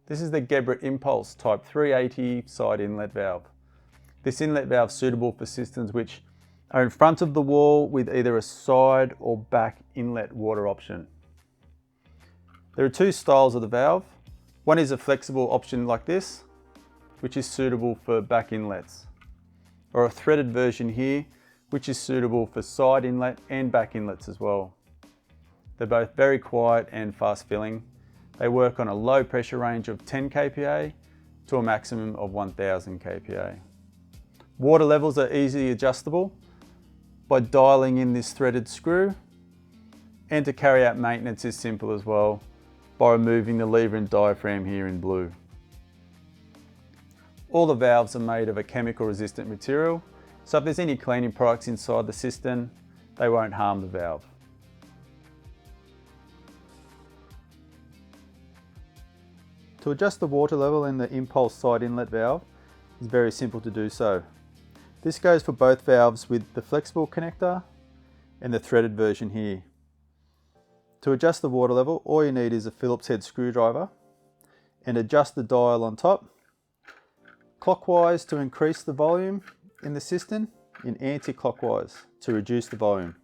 This is the Geberit Impulse Type 380 side inlet valve. This inlet valve is suitable for cisterns which are in front of the wall with either a side or back inlet water option. There are two styles of the valve. One is a flexible option like this, which is suitable for back inlets, or a threaded version here, which is suitable for side inlet and back inlets as well. They're both very quiet and fast filling. They work on a low pressure range of 10 kPa to a maximum of 1000 kPa. Water levels are easily adjustable by dialing in this threaded screw, and to carry out maintenance is simple as well by removing the lever and diaphragm here in blue. All the valves are made of a chemical resistant material, so if there's any cleaning products inside the cistern, they won't harm the valve. To adjust the water level in the Impulse side inlet valve is very simple to do so. This goes for both valves with the flexible connector and the threaded version here. To adjust the water level, all you need is a Phillips head screwdriver and adjust the dial on top clockwise to increase the volume in the cistern, in anti-clockwise to reduce the volume.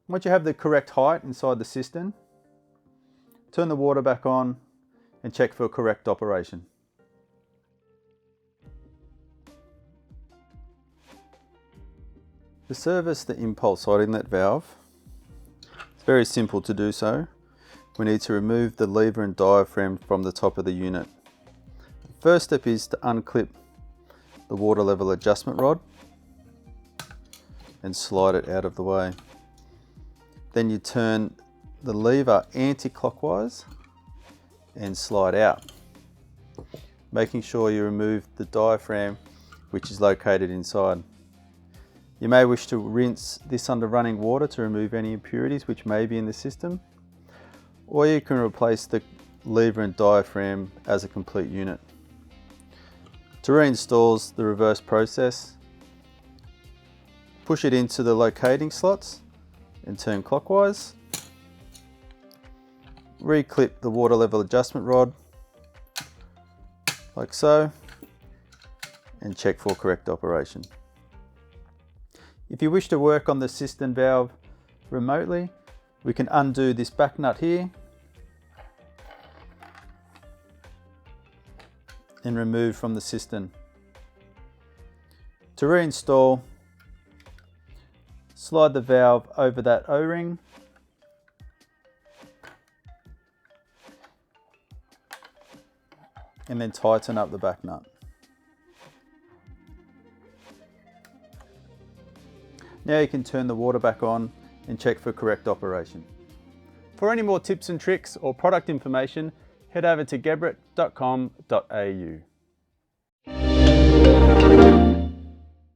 Once you have the correct height inside the cistern, turn the water back on and check for correct operation. To service the Impulse side inlet valve, it's very simple to do so. We need to remove the lever and diaphragm from the top of the unit. The first step is to unclip the water level adjustment rod and slide it out of the way. Then you turn the lever anti-clockwise and slide out, making sure you remove the diaphragm which is located inside. You may wish to rinse this under running water to remove any impurities which may be in the system, or you can replace the lever and diaphragm as a complete unit. To reinstall the reverse process, push it into the locating slots and turn clockwise. Reclip the water level adjustment rod like so and check for correct operation. If you wish to work on the cistern valve remotely, we can undo this back nut here and remove from the cistern. To reinstall, slide the valve over that O-ring and then tighten up the back nut. Now you can turn the water back on and check for correct operation. For any more tips and tricks or product information, head over to geberit.com.au.